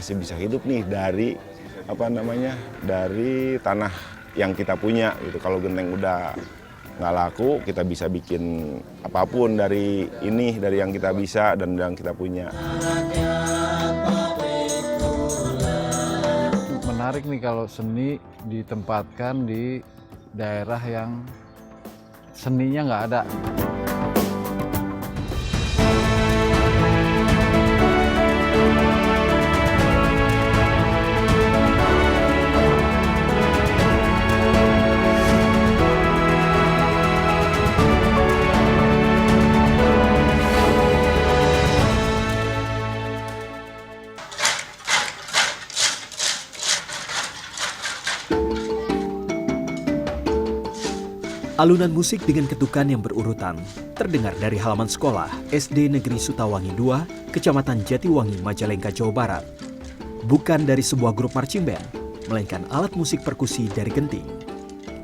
masih bisa hidup nih dari dari tanah yang kita punya gitu. Kalau genteng udah nggak laku, kita bisa bikin apapun dari yang kita bisa dan yang kita punya. Menarik nih kalau seni ditempatkan di daerah yang seninya nggak ada. Alunan musik dengan ketukan yang berurutan terdengar dari halaman sekolah SD Negeri Sutawangi II, Kecamatan Jatiwangi, Majalengka, Jawa Barat. Bukan dari sebuah grup marching band, melainkan alat musik perkusi dari genting.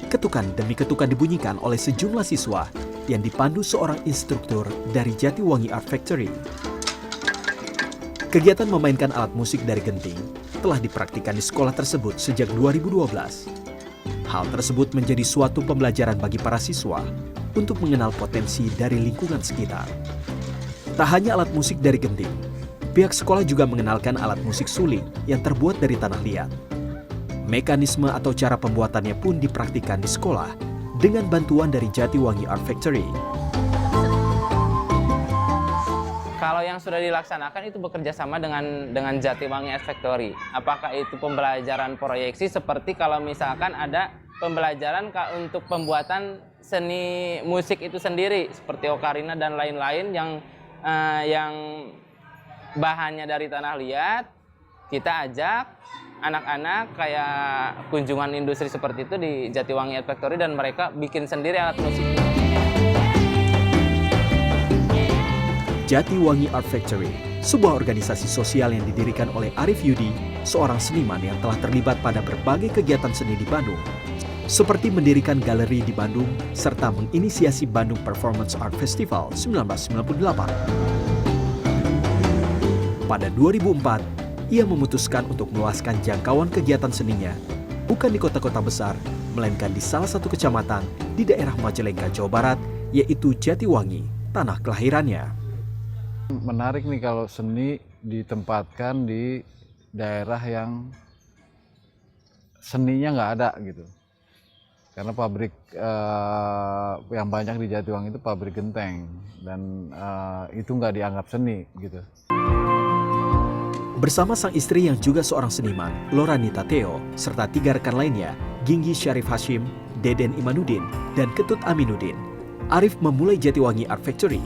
Ketukan demi ketukan dibunyikan oleh sejumlah siswa yang dipandu seorang instruktur dari Jatiwangi Art Factory. Kegiatan memainkan alat musik dari genting telah dipraktikkan di sekolah tersebut sejak 2012. Hal tersebut menjadi suatu pembelajaran bagi para siswa untuk mengenal potensi dari lingkungan sekitar. Tak hanya alat musik dari genting, pihak sekolah juga mengenalkan alat musik suling yang terbuat dari tanah liat. Mekanisme atau cara pembuatannya pun dipraktikkan di sekolah dengan bantuan dari Jatiwangi Art Factory. Kalau yang sudah dilaksanakan itu bekerja sama dengan Jatiwangi Art Factory. Apakah itu pembelajaran proyeksi seperti kalau misalkan ada pembelajaran untuk pembuatan seni musik itu sendiri seperti ocarina dan lain-lain yang bahannya dari tanah liat, kita ajak anak-anak kayak kunjungan industri seperti itu di Jatiwangi Art Factory dan mereka bikin sendiri alat musik. Jatiwangi Art Factory, sebuah organisasi sosial yang didirikan oleh Arif Yudi, seorang seniman yang telah terlibat pada berbagai kegiatan seni di Bandung, seperti mendirikan galeri di Bandung serta menginisiasi Bandung Performance Art Festival 1998. Pada 2004, ia memutuskan untuk meluaskan jangkauan kegiatan seninya bukan di kota-kota besar, melainkan di salah satu kecamatan di daerah Majalengka, Jawa Barat, yaitu Jatiwangi, tanah kelahirannya. Menarik nih kalau seni ditempatkan di daerah yang seninya nggak ada gitu. Karena pabrik yang banyak di Jatiwangi itu pabrik genteng dan itu nggak dianggap seni gitu. Bersama sang istri yang juga seorang seniman, Loranita Theo, serta 3 rekan lainnya, Ginggi Syarif Hashim, Deden Imanuddin, dan Ketut Aminuddin, Arif memulai Jatiwangi Art Factory.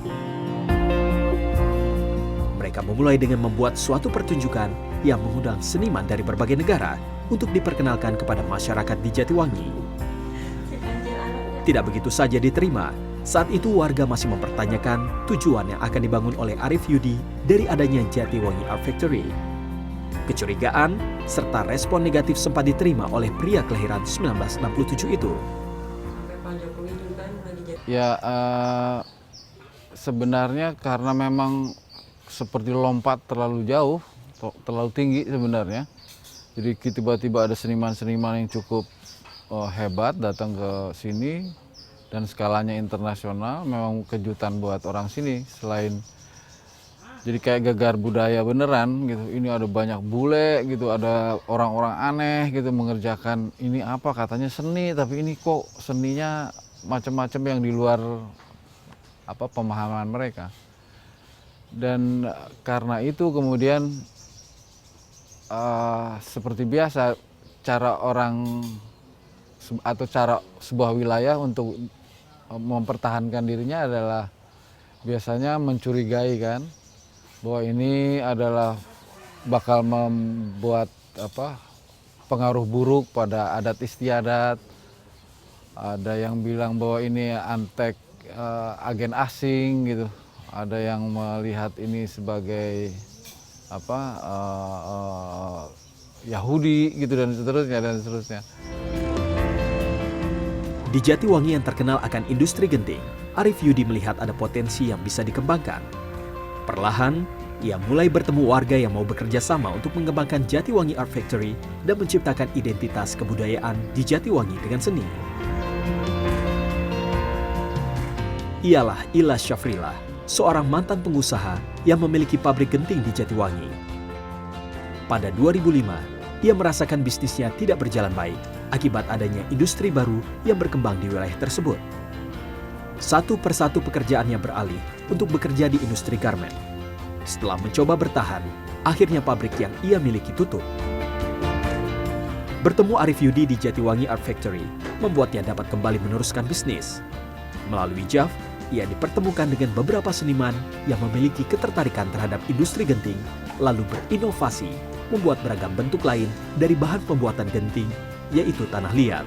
Mereka memulai dengan membuat suatu pertunjukan yang mengundang seniman dari berbagai negara untuk diperkenalkan kepada masyarakat di Jatiwangi. Tidak begitu saja diterima. Saat itu warga masih mempertanyakan tujuan yang akan dibangun oleh Arif Yudi dari adanya Jatiwangi Art Factory. Kecurigaan serta respon negatif sempat diterima oleh pria kelahiran 1967 itu. Ya sebenarnya karena memang seperti lompat terlalu jauh, terlalu tinggi sebenarnya. Jadi tiba-tiba ada seniman-seniman yang cukup hebat datang ke sini dan skalanya internasional, memang kejutan buat orang sini. Selain jadi kayak gegar budaya beneran gitu, ini ada banyak bule gitu, ada orang-orang aneh gitu mengerjakan ini apa katanya seni, tapi ini kok seninya macam-macam yang di luar pemahaman mereka. Dan karena itu kemudian seperti biasa cara orang atau cara sebuah wilayah untuk mempertahankan dirinya adalah biasanya mencurigai kan bahwa ini adalah bakal membuat pengaruh buruk pada adat istiadat. Ada yang bilang bahwa ini antek agen asing gitu. Ada yang melihat ini sebagai Yahudi gitu dan seterusnya. Di Jatiwangi yang terkenal akan industri genting, Arif Yudi melihat ada potensi yang bisa dikembangkan. Perlahan, ia mulai bertemu warga yang mau bekerja sama untuk mengembangkan Jatiwangi Art Factory dan menciptakan identitas kebudayaan di Jatiwangi dengan seni. Ialah Ila Syafrila, seorang mantan pengusaha yang memiliki pabrik genting di Jatiwangi. Pada 2005, ia merasakan bisnisnya tidak berjalan baik akibat adanya industri baru yang berkembang di wilayah tersebut. Satu persatu pekerjaannya beralih untuk bekerja di industri garmen. Setelah mencoba bertahan, akhirnya pabrik yang ia miliki tutup. Bertemu Arif Yudi di Jatiwangi Art Factory membuatnya dapat kembali meneruskan bisnis. Melalui JAF, ia dipertemukan dengan beberapa seniman yang memiliki ketertarikan terhadap industri genting, lalu berinovasi membuat beragam bentuk lain dari bahan pembuatan genting, yaitu tanah liat.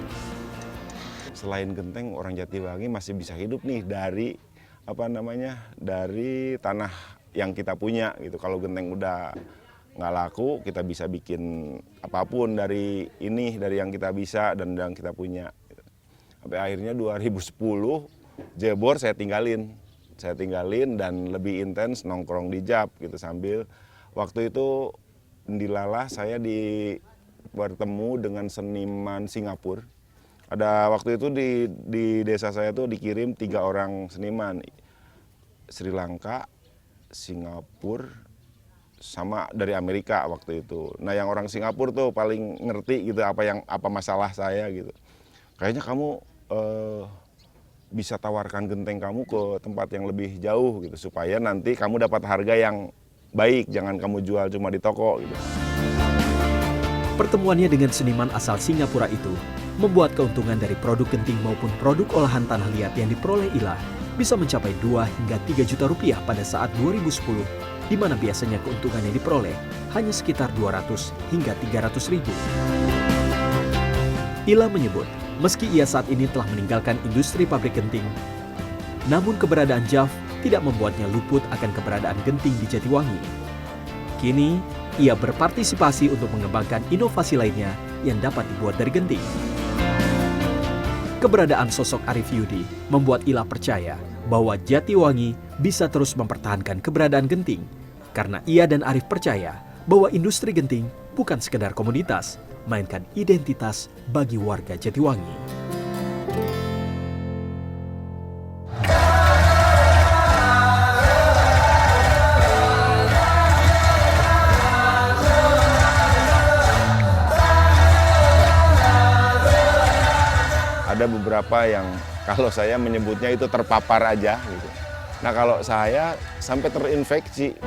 Selain genteng, orang Jatiwangi masih bisa hidup nih dari dari tanah yang kita punya gitu. Kalau genteng udah nggak laku, kita bisa bikin apapun dari yang kita bisa dan yang kita punya. Sampai akhirnya 2010 jebor saya tinggalin dan lebih intens nongkrong di JAP gitu, sambil waktu itu dilalah saya bertemu dengan seniman Singapura. Ada waktu itu di desa saya tuh dikirim 3 orang seniman, Sri Lanka, Singapura, sama dari Amerika waktu itu. Nah, yang orang Singapura tuh paling ngerti gitu apa masalah saya gitu. Kayaknya kamu bisa tawarkan genteng kamu ke tempat yang lebih jauh gitu, supaya nanti kamu dapat harga yang baik, jangan kamu jual cuma di toko gitu. Pertemuannya dengan seniman asal Singapura itu membuat keuntungan dari produk genting maupun produk olahan tanah liat yang diperoleh Ila bisa mencapai 2 hingga 3 juta rupiah pada saat 2010, di mana biasanya keuntungan yang diperoleh hanya sekitar 200 hingga 300 ribu. Ila menyebut, meski ia saat ini telah meninggalkan industri pabrik genting, namun keberadaan JAF tidak membuatnya luput akan keberadaan genting di Jatiwangi. Kini, ia berpartisipasi untuk mengembangkan inovasi lainnya yang dapat dibuat dari genting. Keberadaan sosok Arif Yudi membuat Ila percaya bahwa Jatiwangi bisa terus mempertahankan keberadaan genting, karena ia dan Arif percaya bahwa industri genting bukan sekedar komoditas, melainkan identitas bagi warga Jatiwangi. Ada beberapa yang kalau saya menyebutnya itu terpapar aja gitu. Nah, kalau saya sampai terinfeksi.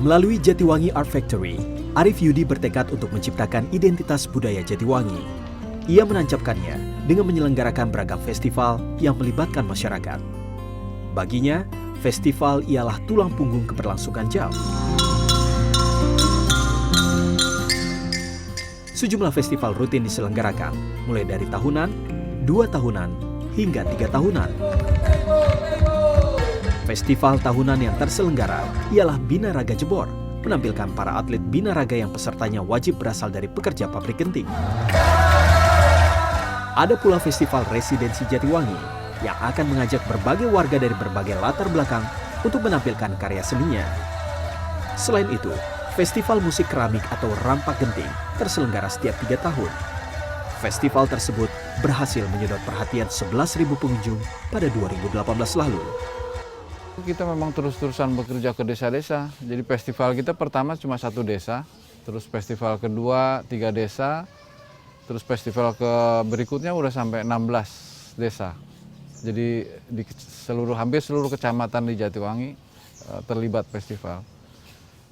Melalui Jatiwangi Art Factory, Arif Yudi bertekad untuk menciptakan identitas budaya Jatiwangi. Ia menancapkannya dengan menyelenggarakan beragam festival yang melibatkan masyarakat. Baginya, festival ialah tulang punggung keberlangsungan JAF. Sejumlah festival rutin diselenggarakan, mulai dari tahunan, 2 tahunan, hingga 3 tahunan. Festival tahunan yang terselenggara ialah Binaraga Jebor, menampilkan para atlet binaraga yang pesertanya wajib berasal dari pekerja pabrik genting. Ada pula Festival Residensi Jatiwangi yang akan mengajak berbagai warga dari berbagai latar belakang untuk menampilkan karya seninya. Selain itu, Festival Musik Keramik atau Rampak Genting terselenggara setiap 3 tahun. Festival tersebut berhasil menyedot perhatian 11.000 pengunjung pada 2018 lalu. Kita memang terus-terusan bekerja ke desa-desa. Jadi festival kita pertama cuma 1 desa, terus festival kedua 3 desa, terus festival berikutnya udah sampai 16 desa. Jadi hampir seluruh kecamatan di Jatiwangi terlibat festival.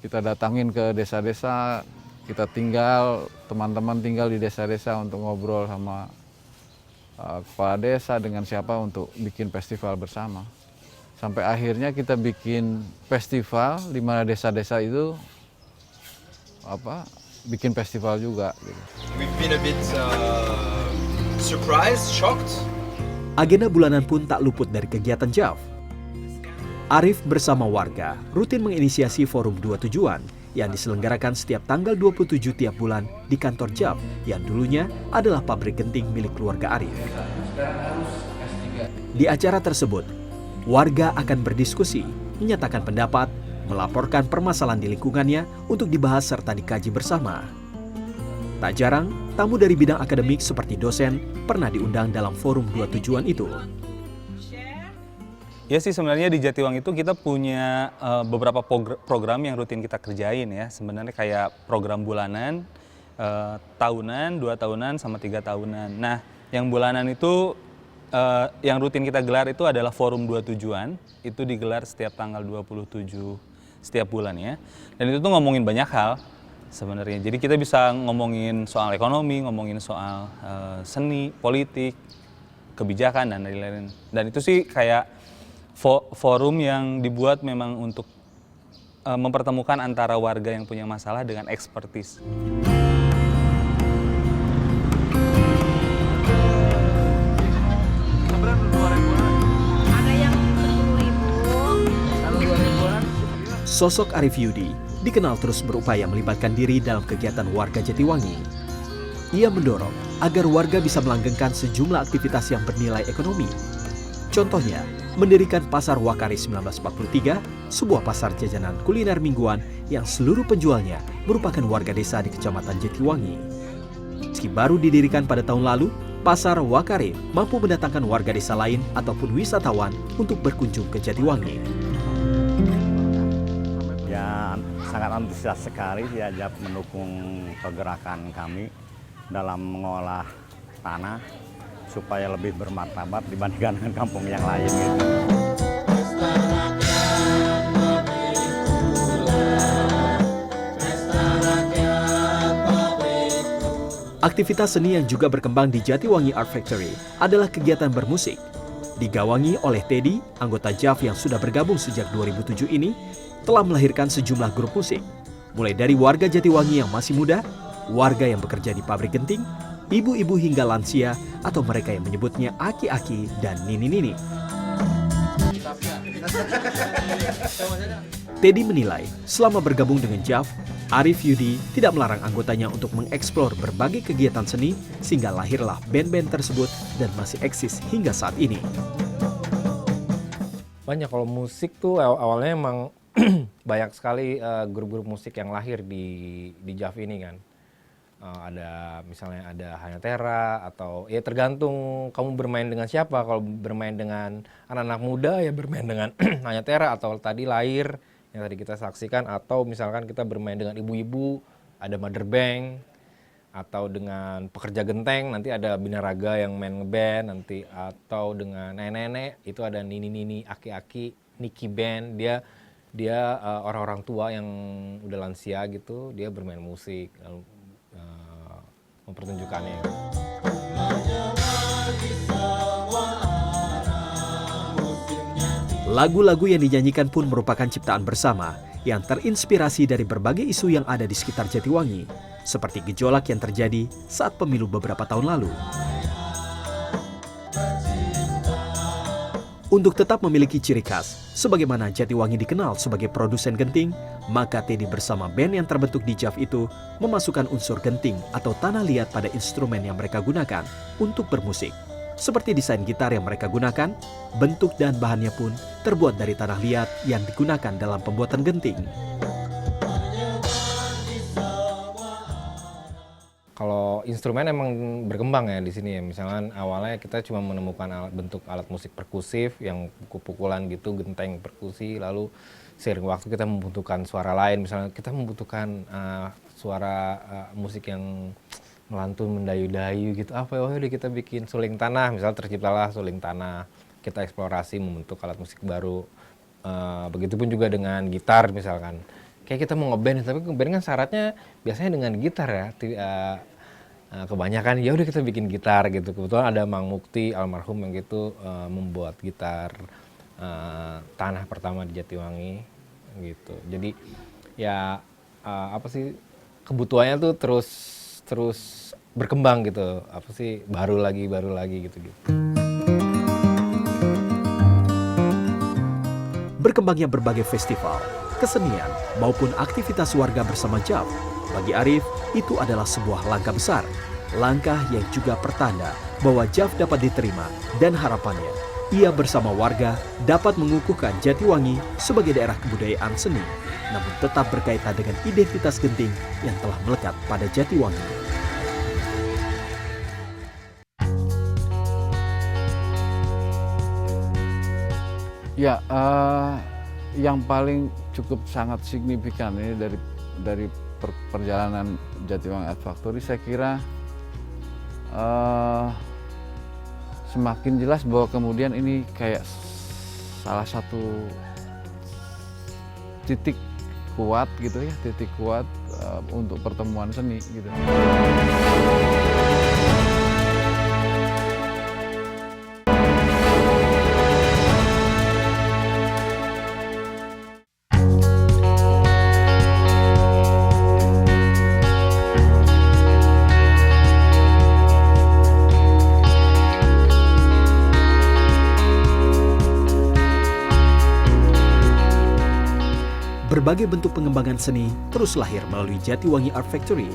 Kita datangin ke desa-desa, kita teman-teman tinggal di desa-desa untuk ngobrol sama kepala desa dengan siapa untuk bikin festival bersama. Sampai akhirnya kita bikin festival di mana desa-desa itu bikin festival juga gitu. We've been a bit surprised, shocked. Agenda bulanan pun tak luput dari kegiatan JAV. Arif bersama warga rutin menginisiasi Forum Dua Tujuan yang diselenggarakan setiap tanggal 27 tiap bulan di kantor JAV yang dulunya adalah pabrik genting milik keluarga Arif. Di acara tersebut, warga akan berdiskusi, menyatakan pendapat, melaporkan permasalahan di lingkungannya untuk dibahas serta dikaji bersama. Tak jarang, tamu dari bidang akademik seperti dosen pernah diundang dalam Forum Dua Tujuan itu. Ya sih, sebenarnya di Jatiwangi itu kita punya beberapa program yang rutin kita kerjain ya. Sebenarnya kayak program bulanan, tahunan, 2 tahunan, sama 3 tahunan. Nah, yang bulanan itu yang rutin kita gelar itu adalah Forum Dua Tujuan. Itu digelar setiap tanggal 27 setiap bulan ya. Dan itu tuh ngomongin banyak hal sebenarnya. Jadi kita bisa ngomongin soal ekonomi, ngomongin soal seni, politik, kebijakan, dan lain-lain. Dan itu sih kayak forum yang dibuat memang untuk mempertemukan antara warga yang punya masalah dengan ekspertis. Sosok Arif Yudi dikenal terus berupaya melibatkan diri dalam kegiatan warga Jatiwangi. Ia mendorong agar warga bisa melanggengkan sejumlah aktivitas yang bernilai ekonomi. Contohnya, mendirikan Pasar Wakari 1943, sebuah pasar jajanan kuliner mingguan yang seluruh penjualnya merupakan warga desa di Kecamatan Jatiwangi. Meski baru didirikan pada tahun lalu, Pasar Wakari mampu mendatangkan warga desa lain ataupun wisatawan untuk berkunjung ke Jatiwangi. Ya, sangat antusias sekali diajak mendukung pergerakan kami dalam mengolah tanah supaya lebih bermartabat dibandingkan dengan kampung yang lain gitu. Aktivitas seni yang juga berkembang di Jatiwangi Art Factory adalah kegiatan bermusik. Digawangi oleh Teddy, anggota JAV yang sudah bergabung sejak 2007 ini, telah melahirkan sejumlah grup musik. Mulai dari warga Jatiwangi yang masih muda, warga yang bekerja di pabrik genting, ibu-ibu hingga lansia, atau mereka yang menyebutnya aki-aki dan nini-nini. Teddy menilai, selama bergabung dengan JAV, Arif Yudi tidak melarang anggotanya untuk mengeksplor berbagai kegiatan seni sehingga lahirlah band-band tersebut dan masih eksis hingga saat ini. Banyak, kalau musik tuh awalnya emang banyak sekali grup-grup musik yang lahir di JAV ini kan. Ada misalnya ada Hanya Tera, atau ya tergantung kamu bermain dengan siapa. Kalau bermain dengan anak-anak muda ya bermain dengan Hanya Tera, atau tadi Lahir yang tadi kita saksikan, atau misalkan kita bermain dengan ibu-ibu ada Mother Bank, atau dengan pekerja genteng nanti ada Binaraga yang main ngeband nanti, atau dengan nenek-nenek itu ada nini-nini, aki-aki, Niki Band, dia orang-orang tua yang udah lansia gitu, dia bermain musik lalu mempertunjukkannya. Lagu-lagu yang dinyanyikan pun merupakan ciptaan bersama yang terinspirasi dari berbagai isu yang ada di sekitar Jatiwangi, seperti gejolak yang terjadi saat pemilu beberapa tahun lalu. Untuk tetap memiliki ciri khas, sebagaimana Jatiwangi dikenal sebagai produsen genting, maka Teddy bersama band yang terbentuk di JAV itu memasukkan unsur genting atau tanah liat pada instrumen yang mereka gunakan untuk bermusik. Seperti desain gitar yang mereka gunakan, bentuk dan bahannya pun terbuat dari tanah liat yang digunakan dalam pembuatan genting. Kalau instrumen emang berkembang ya di sini ya. Misalnya awalnya kita cuma menemukan bentuk alat musik perkusif yang pukul-pukulan gitu, genteng perkusi. Lalu seiring waktu kita membutuhkan suara lain. Misalnya kita membutuhkan suara musik yang melantun, mendayu-dayu gitu. Apa ya, udah kita bikin suling tanah. Misalnya terciptalah suling tanah. Kita eksplorasi membentuk alat musik baru. Begitupun juga dengan gitar misalkan. Kayak kita mau ngeband, tapi ngeband kan syaratnya biasanya dengan gitar ya. Kebanyakan ya udah kita bikin gitar gitu. Kebetulan ada Mang Mukti almarhum yang gitu membuat gitar tanah pertama di Jatiwangi gitu. Jadi ya apa sih, kebutuhannya tuh terus berkembang gitu. Apa sih, baru lagi gitu. Berkembangnya berbagai festival, kesenian, maupun aktivitas warga bersama JAV, bagi Arif itu adalah sebuah langkah besar. Langkah yang juga pertanda bahwa JAV dapat diterima dan harapannya ia bersama warga dapat mengukuhkan Jatiwangi sebagai daerah kebudayaan seni, namun tetap berkaitan dengan identitas Genting yang telah melekat pada Jatiwangi. Ya, yang paling cukup sangat signifikan ini dari perjalanan Jatiwangi Art Factory, saya kira semakin jelas bahwa kemudian ini kayak salah satu titik kuat gitu ya, titik kuat untuk pertemuan seni gitu. Berbagai bentuk pengembangan seni terus lahir melalui Jatiwangi Art Factory.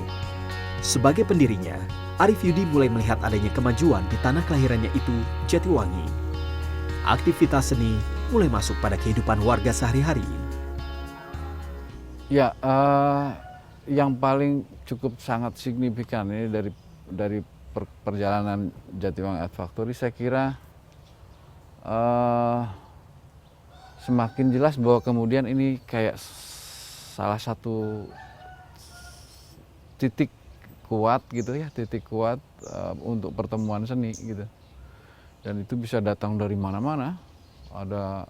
Sebagai pendirinya, Arif Yudi mulai melihat adanya kemajuan di tanah kelahirannya itu, Jatiwangi. Aktivitas seni mulai masuk pada kehidupan warga sehari-hari. Ya, yang paling cukup sangat signifikan ini dari perjalanan Jatiwangi Art Factory, saya kira semakin jelas bahwa kemudian ini kayak salah satu titik kuat gitu ya, titik kuat untuk pertemuan seni gitu. Dan itu bisa datang dari mana-mana. Ada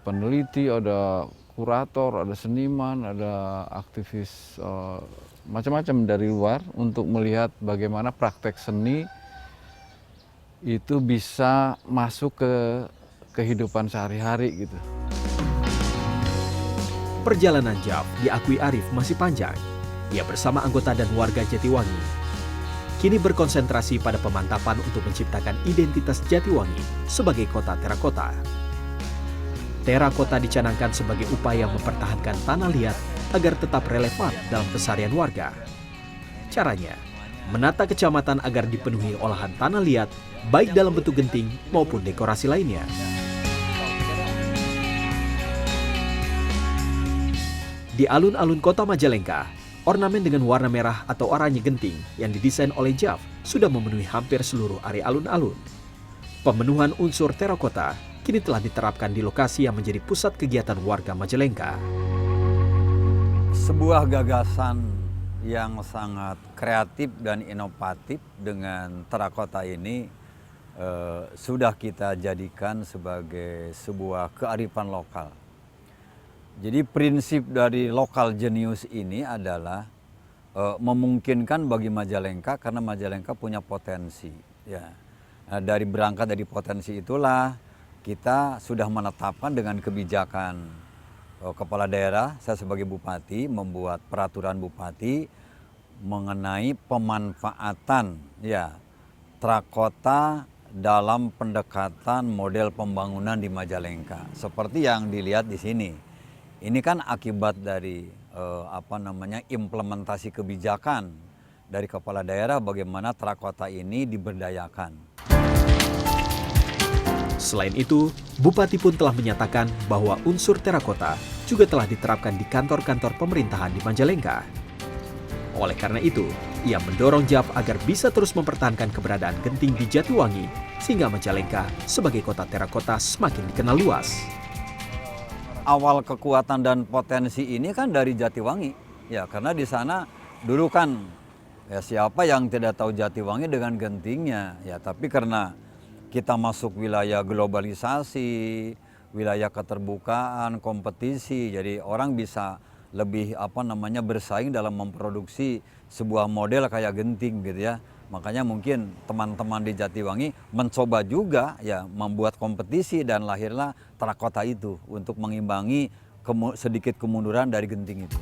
peneliti, ada kurator, ada seniman, ada aktivis macam-macam dari luar untuk melihat bagaimana praktek seni itu bisa masuk ke kehidupan sehari-hari gitu. Perjalanan JAV diakui Arif masih panjang. Ia bersama anggota dan warga Jatiwangi kini berkonsentrasi pada pemantapan untuk menciptakan identitas Jatiwangi sebagai kota terakota. Terakota dicanangkan sebagai upaya mempertahankan tanah liat agar tetap relevan dalam keseharian warga. Caranya, menata kecamatan agar dipenuhi olahan tanah liat baik dalam bentuk genting maupun dekorasi lainnya. Di alun-alun kota Majalengka, ornamen dengan warna merah atau oranye genting yang didesain oleh JAV sudah memenuhi hampir seluruh area alun-alun. Pemenuhan unsur terakota kini telah diterapkan di lokasi yang menjadi pusat kegiatan warga Majalengka. Sebuah gagasan yang sangat kreatif dan inovatif dengan terakota ini sudah kita jadikan sebagai sebuah kearifan lokal. Jadi prinsip dari lokal genius ini adalah memungkinkan bagi Majalengka karena Majalengka punya potensi. Ya. Nah, berangkat dari potensi itulah kita sudah menetapkan dengan kebijakan kepala daerah, saya sebagai bupati membuat peraturan bupati mengenai pemanfaatan ya terakota dalam pendekatan model pembangunan di Majalengka. Seperti yang dilihat di sini. Ini kan akibat dari implementasi kebijakan dari kepala daerah bagaimana terakota ini diberdayakan. Selain itu, Bupati pun telah menyatakan bahwa unsur terakota juga telah diterapkan di kantor-kantor pemerintahan di Majalengka. Oleh karena itu, ia mendorong JAV agar bisa terus mempertahankan keberadaan genting di Jatiwangi sehingga Majalengka sebagai kota terakota semakin dikenal luas. Awal kekuatan dan potensi ini kan dari Jatiwangi, ya karena di sana dulu kan ya siapa yang tidak tahu Jatiwangi dengan gentingnya, ya tapi karena kita masuk wilayah globalisasi, wilayah keterbukaan, kompetisi, jadi orang bisa lebih bersaing dalam memproduksi sebuah model kayak genting gitu ya. Makanya mungkin teman-teman di Jatiwangi mencoba juga ya membuat kompetisi dan lahirlah terakota itu untuk mengimbangi sedikit kemunduran dari genting itu.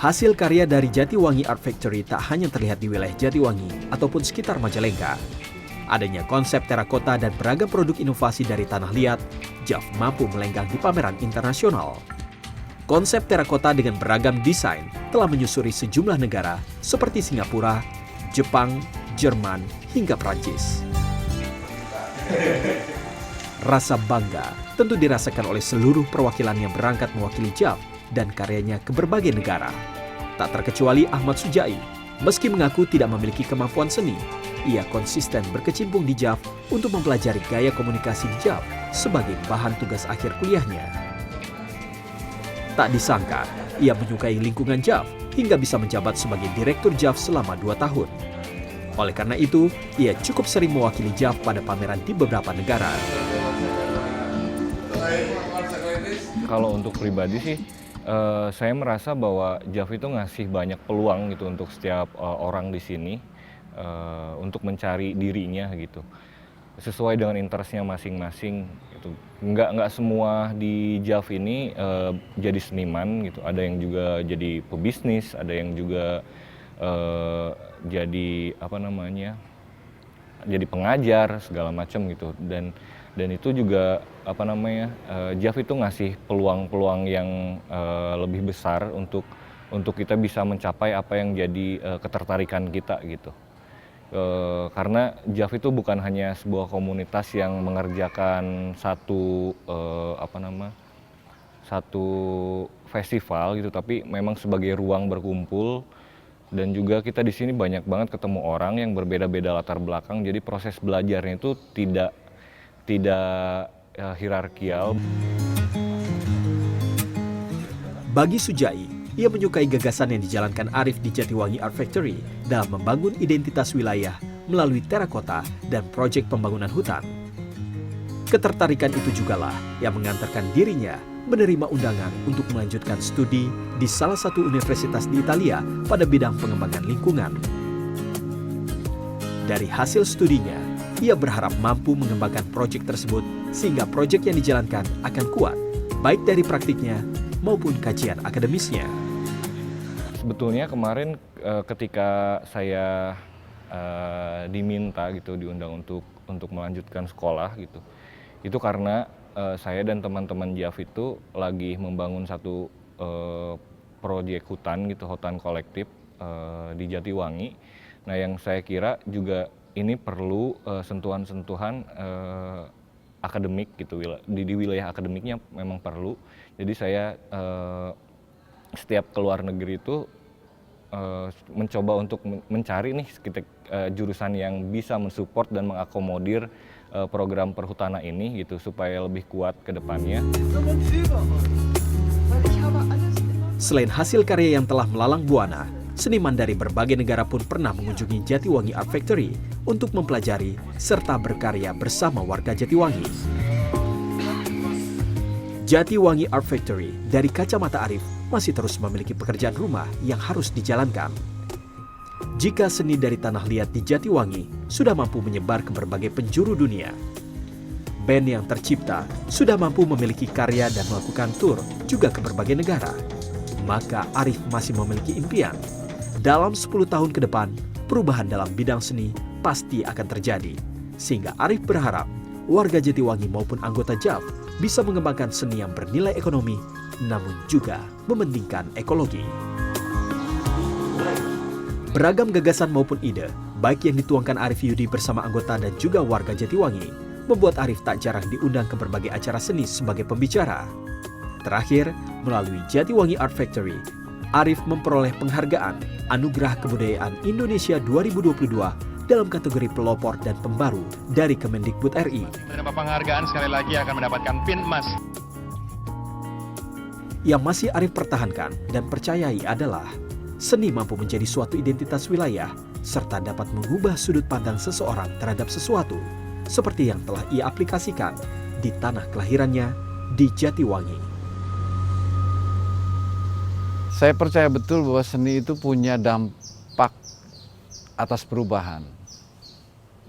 Hasil karya dari Jatiwangi Art Factory tak hanya terlihat di wilayah Jatiwangi ataupun sekitar Majalengka. Adanya konsep terakota dan beragam produk inovasi dari tanah liat, JAF mampu melenggang di pameran internasional. Konsep terakota dengan beragam desain telah menyusuri sejumlah negara seperti Singapura, Jepang, Jerman, hingga Prancis. Rasa bangga tentu dirasakan oleh seluruh perwakilan yang berangkat mewakili JAF dan karyanya ke berbagai negara. Tak terkecuali Ahmad Sujai, meski mengaku tidak memiliki kemampuan seni, ia konsisten berkecimpung di JAF untuk mempelajari gaya komunikasi di JAF sebagai bahan tugas akhir kuliahnya. Tak disangka, ia menyukai lingkungan JAF hingga bisa menjabat sebagai direktur JAF selama 2 tahun. Oleh karena itu, ia cukup sering mewakili JAF pada pameran di beberapa negara. Kalau untuk pribadi sih, saya merasa bahwa JAF itu ngasih banyak peluang gitu untuk setiap orang di sini untuk mencari dirinya gitu, sesuai dengan interestnya masing-masing. Gitu. Nggak semua di JAF ini jadi seniman gitu. Ada yang juga jadi pebisnis, ada yang juga jadi jadi pengajar segala macam gitu. Dan itu juga JAF itu ngasih peluang-peluang yang lebih besar untuk kita bisa mencapai apa yang jadi ketertarikan kita gitu. Karena JAF itu bukan hanya sebuah komunitas yang mengerjakan satu festival gitu, tapi memang sebagai ruang berkumpul. Dan juga kita di sini banyak banget ketemu orang yang berbeda-beda latar belakang, jadi proses belajarnya itu tidak hierarkial. Bagi Sujai, ia menyukai gagasan yang dijalankan Arif di Jatiwangi Art Factory dalam membangun identitas wilayah melalui terakota dan proyek pembangunan hutan. Ketertarikan itu jugalah yang mengantarkan dirinya menerima undangan untuk melanjutkan studi di salah satu universitas di Italia pada bidang pengembangan lingkungan. Dari hasil studinya, ia berharap mampu mengembangkan proyek tersebut sehingga proyek yang dijalankan akan kuat, baik dari praktiknya maupun kajian akademisnya. Sebetulnya kemarin ketika saya diminta gitu, diundang untuk melanjutkan sekolah gitu, itu karena saya dan teman-teman JAF itu lagi membangun satu proyek hutan gitu, hutan kolektif di Jatiwangi. Nah, yang saya kira juga ini perlu sentuhan-sentuhan akademik gitu, di wilayah akademiknya memang perlu. Jadi saya setiap keluar negeri itu mencoba untuk mencari nih jurusan yang bisa mensupport dan mengakomodir program perhutanan ini gitu, supaya lebih kuat ke depannya. Selain hasil karya yang telah melalang buana, seniman dari berbagai negara pun pernah mengunjungi Jatiwangi Art Factory untuk mempelajari serta berkarya bersama warga Jatiwangi. Jatiwangi Art Factory dari kacamata Arif masih terus memiliki pekerjaan rumah yang harus dijalankan. Jika seni dari tanah liat di Jatiwangi sudah mampu menyebar ke berbagai penjuru dunia, band yang tercipta sudah mampu memiliki karya dan melakukan tur juga ke berbagai negara, maka Arif masih memiliki impian. Dalam 10 tahun ke depan, perubahan dalam bidang seni pasti akan terjadi, sehingga Arif berharap warga Jatiwangi maupun anggota JAF bisa mengembangkan seni yang bernilai ekonomi, namun juga mementingkan ekologi. Beragam gagasan maupun ide, baik yang dituangkan Arif Yudi bersama anggota dan juga warga Jatiwangi, membuat Arif tak jarang diundang ke berbagai acara seni sebagai pembicara. Terakhir, melalui Jatiwangi Art Factory, Arif memperoleh penghargaan Anugerah Kebudayaan Indonesia 2022 dalam kategori pelopor dan pembaru dari Kemendikbud RI. Penerima penghargaan sekali lagi akan mendapatkan pin emas. Yang masih Arif pertahankan dan percayai adalah seni mampu menjadi suatu identitas wilayah serta dapat mengubah sudut pandang seseorang terhadap sesuatu, seperti yang telah ia aplikasikan di tanah kelahirannya di Jatiwangi. Saya percaya betul bahwa seni itu punya dampak atas perubahan.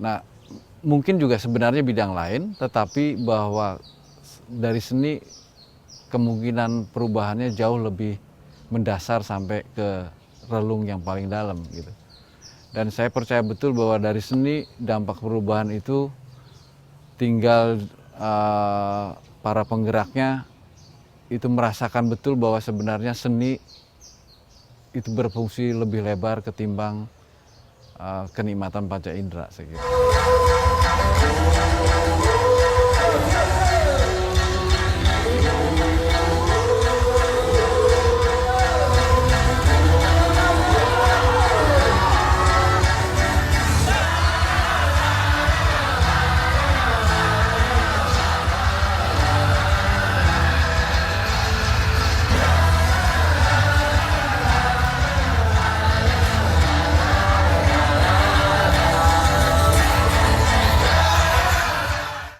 Nah, mungkin juga sebenarnya bidang lain, tetapi bahwa dari seni kemungkinan perubahannya jauh lebih mendasar sampai ke relung yang paling dalam gitu. Dan saya percaya betul bahwa dari seni dampak perubahan itu tinggal para penggeraknya itu merasakan betul bahwa sebenarnya seni itu berfungsi lebih lebar ketimbang kenikmatan panca indera saya kira.